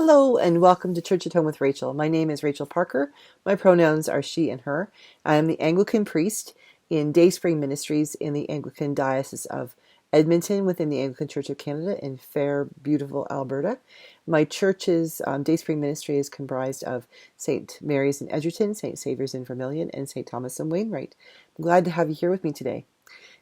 Hello and welcome to Church at Home with Rachael. My name is Rachael Parker. My pronouns are she and her. I am the Anglican priest in Dayspring Ministries in the Anglican Diocese of Edmonton within the Anglican Church of Canada in fair, beautiful Alberta. My church's Dayspring Ministry is comprised of St. Mary's in Edgerton, St. Saviour's in Vermilion, and St. Thomas in Wainwright. I'm glad to have you here with me today.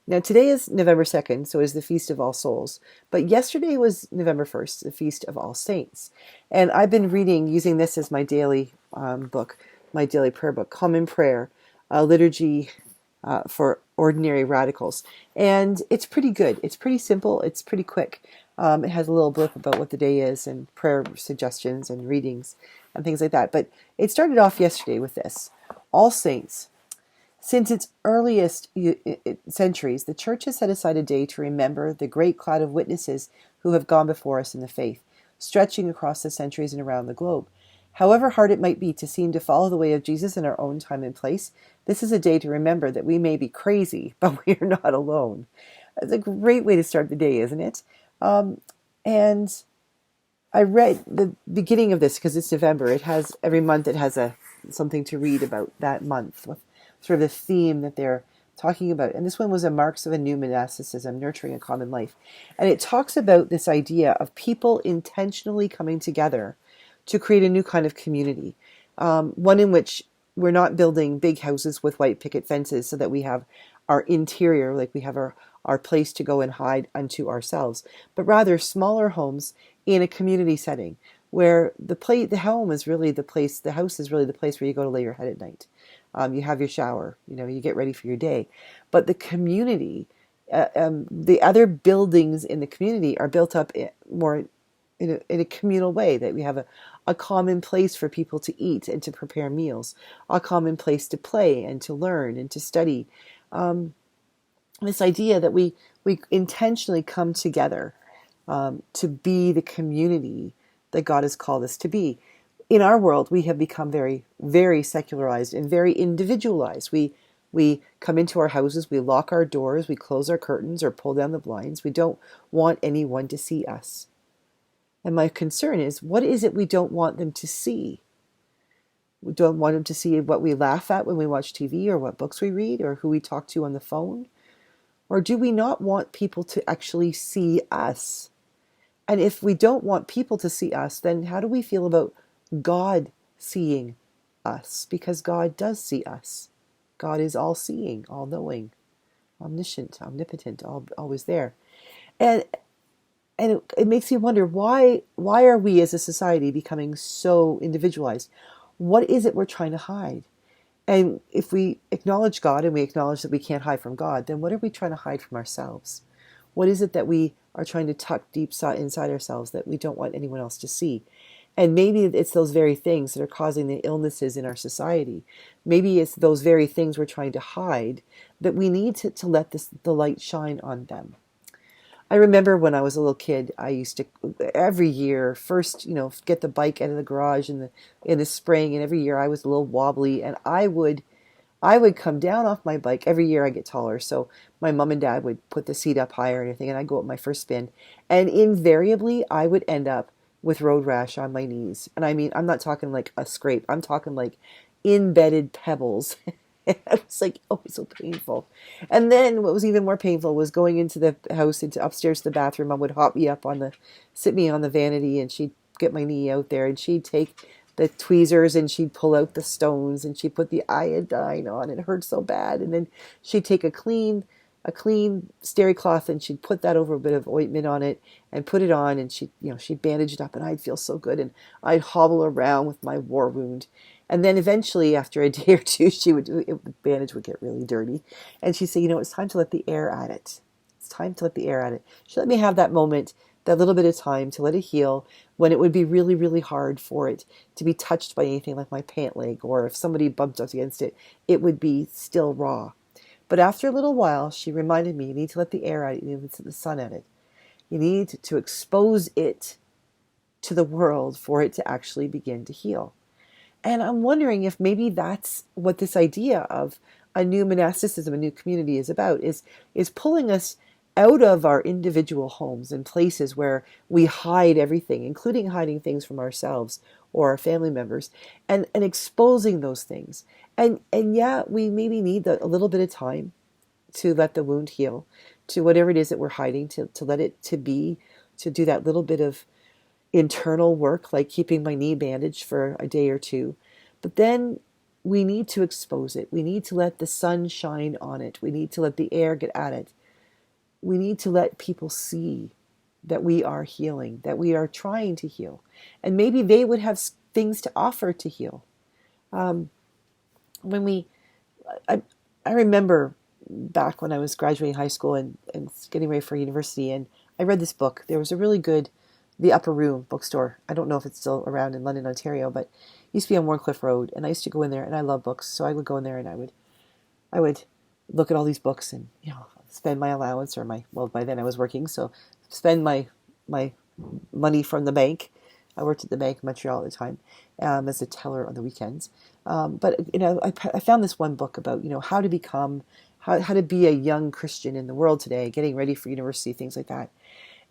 Now, today is November 2nd, so it is the Feast of All Souls. But yesterday was November 1st, the Feast of All Saints. And I've been using this as my daily book, my daily prayer book, Common Prayer, a liturgy for ordinary radicals. And it's pretty good. It's pretty simple. It's pretty quick. It has a little blip about what the day is and prayer suggestions and readings and things like that. But it started off yesterday with this. All Saints. Since its earliest centuries, the Church has set aside a day to remember the great cloud of witnesses who have gone before us in the faith, stretching across the centuries and around the globe. However hard it might be to seem to follow the way of Jesus in our own time and place, this is a day to remember that we may be crazy, but we are not alone. It's a great way to start the day, isn't it? And I read the beginning of this because it's November. It has every month. It has something to read about that month with sort of the theme that they're talking about. And this one was a Marks of a New Monasticism, Nurturing a Common Life. And it talks about this idea of people intentionally coming together to create a new kind of community. One in which we're not building big houses with white picket fences so that we have our interior, like we have our place to go and hide unto ourselves, but rather smaller homes in a community setting where the home is really the place, the house is really the place where you go to lay your head at night. You have your shower, you get ready for your day. But the community, the other buildings in the community are built up more in a communal way, that we have a common place for people to eat and to prepare meals, a common place to play and to learn and to study. This idea that we intentionally come together to be the community that God has called us to be. In our world, we have become very, very secularized and very individualized. We come into our houses, we lock our doors, we close our curtains or pull down the blinds. We don't want anyone to see us. And my concern is, what is it we don't want them to see? We don't want them to see what we laugh at when we watch TV, or what books we read, or who we talk to on the phone. Or do we not want people to actually see us? And if we don't want people to see us, then how do we feel about God seeing us? Because God does see us. God is all-seeing, all-knowing, omniscient, omnipotent, always there. And it makes me wonder, why are we as a society becoming so individualized? What is it we're trying to hide? And if we acknowledge God and we acknowledge that we can't hide from God, then what are we trying to hide from ourselves? What is it that we are trying to tuck deep inside ourselves that we don't want anyone else to see? And maybe it's those very things that are causing the illnesses in our society. Maybe it's those very things we're trying to hide that we need to let the light shine on them. I remember when I was a little kid, I used to every year first, get the bike out of the garage in the spring, and every year I was a little wobbly, and I would come down off my bike. Every year I get taller, so my mom and dad would put the seat up higher and everything, and I'd go up my first spin, and invariably I would end up with road rash on my knees. And I mean, I'm not talking like a scrape. I'm talking like embedded pebbles. I was like, oh, it's so painful. And then what was even more painful was going into the house, into upstairs to the bathroom. Mom would sit me on the vanity, and she'd get my knee out there, and she'd take the tweezers and she'd pull out the stones and she'd put the iodine on. It hurt so bad. And then she'd take a clean steri cloth and she'd put that over a bit of ointment on it and put it on, and she'd bandage it up, and I'd feel so good, and I'd hobble around with my war wound. And then eventually, after a day or two, the bandage would get really dirty, and she'd say, it's time to let the air at it. It's time to let the air at it. She let me have that moment, that little bit of time to let it heal, when it would be really, really hard for it to be touched by anything like my pant leg, or if somebody bumped up against it, it would be still raw. But after a little while, she reminded me, you need to let the air out, you need to let the sun at it. You need to expose it to the world for it to actually begin to heal. And I'm wondering if maybe that's what this idea of a new monasticism, a new community is about, is pulling us out of our individual homes and places where we hide everything, including hiding things from ourselves or our family members, and exposing those things. And yeah, we maybe need a little bit of time to let the wound heal, to whatever it is that we're hiding, to let it to be, to do that little bit of internal work, like keeping my knee bandaged for a day or two. But then we need to expose it. We need to let the sun shine on it. We need to let the air get at it. We need to let people see that we are healing, that we are trying to heal. And maybe they would have things to offer to heal. Um, when we, I remember back when I was graduating high school and getting ready for university, and I read this book. There was a really good, The Upper Room bookstore. I don't know if it's still around in London, Ontario, but it used to be on Warncliffe Road, and I used to go in there, and I love books, so I would go in there and I would look at all these books and, spend my allowance or well, by then I was working, so spend my money from the bank. I worked at the bank in Montreal at the time, as a teller on the weekends. But I found this one book about how to become, how to be a young Christian in the world today, getting ready for university, things like that.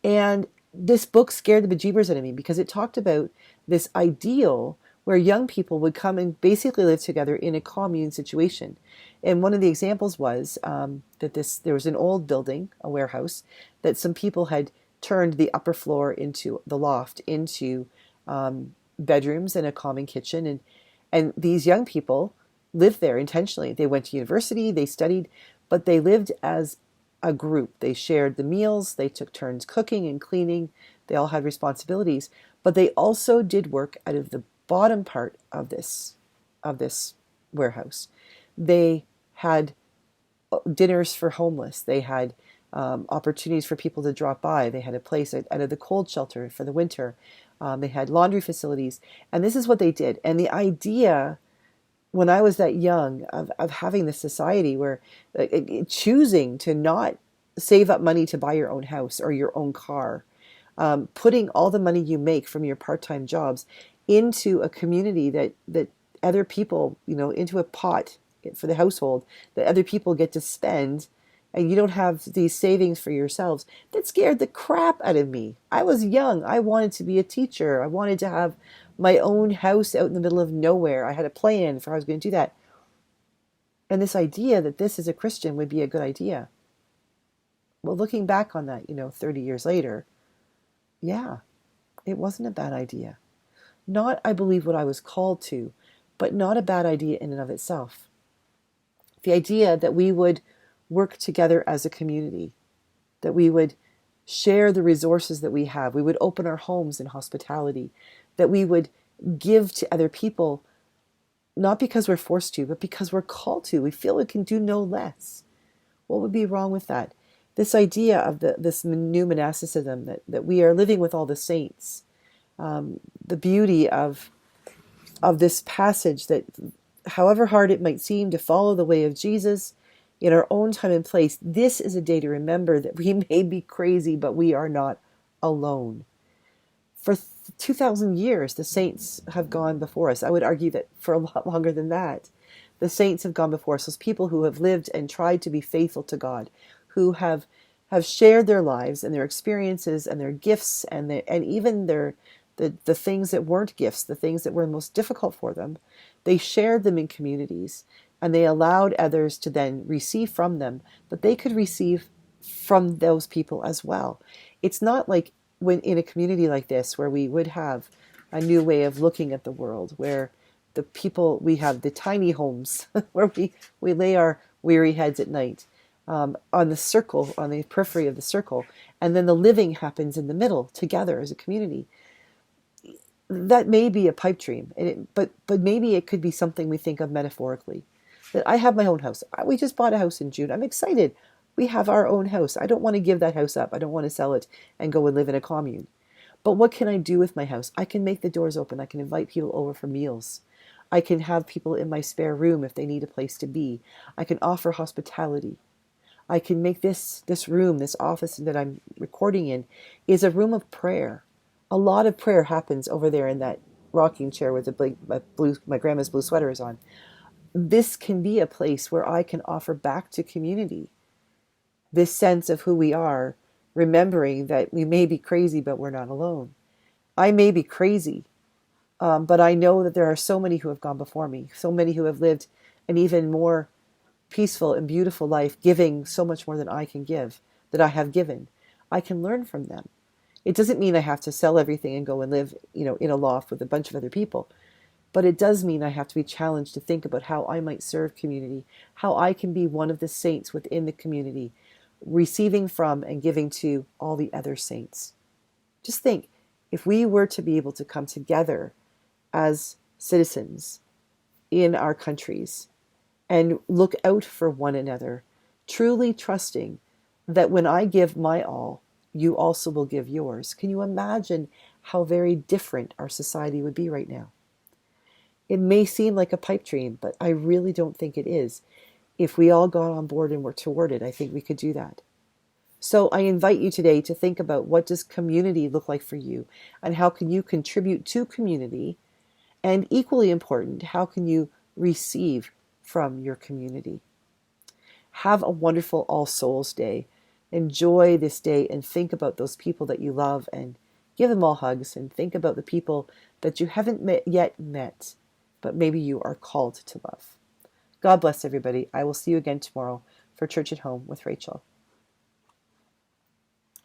And this book scared the bejeebers out of me because it talked about this ideal where young people would come and basically live together in a commune situation. And one of the examples was that there was an old building, a warehouse, that some people had turned the upper floor into the loft, into bedrooms and a common kitchen. And these young people lived there intentionally. They went to university, they studied, but they lived as a group. They shared the meals, they took turns cooking and cleaning, they all had responsibilities, but they also did work out of the bottom part of this warehouse. They had dinners for homeless. They had opportunities for people to drop by. They had a place out of the cold shelter for the winter. They had laundry facilities. And this is what they did. And the idea, when I was that young, of having this society where choosing to not save up money to buy your own house or your own car, putting all the money you make from your part-time jobs into a community that other people, into a pot for the household that other people get to spend, and you don't have these savings for yourselves, that scared the crap out of me. I was young. I wanted to be a teacher. I wanted to have my own house out in the middle of nowhere. I had a plan for how I was going to do that. And this idea that this as a Christian would be a good idea. Well, looking back on that, 30 years later, yeah, it wasn't a bad idea. Not, I believe, what I was called to, but not a bad idea in and of itself. The idea that we would work together as a community, that we would share the resources that we have, we would open our homes in hospitality, that we would give to other people, not because we're forced to, but because we're called to. We feel we can do no less. What would be wrong with that? This idea of this new monasticism, that we are living with all the saints, the beauty of this passage, that however hard it might seem to follow the way of Jesus in our own time and place, this is a day to remember that we may be crazy, but we are not alone. For 2,000 years, the saints have gone before us. I would argue that for a lot longer than that. The saints have gone before us, those people who have lived and tried to be faithful to God, who have shared their lives and their experiences and their gifts and even the things that weren't gifts, the things that were most difficult for them. They shared them in communities, and they allowed others to then receive from them, but they could receive from those people as well. It's not like when in a community like this, where we would have a new way of looking at the world, where the people, we have the tiny homes where we lay our weary heads at night, on the circle, on the periphery of the circle, and then the living happens in the middle together as a community. That may be a pipe dream, but maybe it could be something we think of metaphorically. That I have my own house. We just bought a house in June. I'm excited. We have our own house. I don't want to give that house up. I don't want to sell it and go and live in a commune. But what can I do with my house? I can make the doors open. I can invite people over for meals. I can have people in my spare room if they need a place to be. I can offer hospitality. I can make this room, this office that I'm recording in, is a room of prayer. A lot of prayer happens over there in that rocking chair with my grandma's blue sweater is on. This can be a place where I can offer back to community this sense of who we are, remembering that we may be crazy, but we're not alone. I may be crazy, but I know that there are so many who have gone before me, so many who have lived an even more peaceful and beautiful life, giving so much more than I can give, that I have given. I can learn from them. It doesn't mean I have to sell everything and go and live, in a loft with a bunch of other people. But it does mean I have to be challenged to think about how I might serve community, how I can be one of the saints within the community, receiving from and giving to all the other saints. Just think, if we were to be able to come together as citizens in our countries and look out for one another, truly trusting that when I give my all, you also will give yours. Can you imagine how very different our society would be right now? It may seem like a pipe dream, but I really don't think it is. If we all got on board and worked toward it, I think we could do that. So I invite you today to think about, what does community look like for you, and how can you contribute to community, and equally important, how can you receive from your community? Have a wonderful All Souls Day. Enjoy this day and think about those people that you love and give them all hugs, and think about the people that you haven't yet met, but maybe you are called to love. God bless everybody. I will see you again tomorrow for Church at Home with Rachael.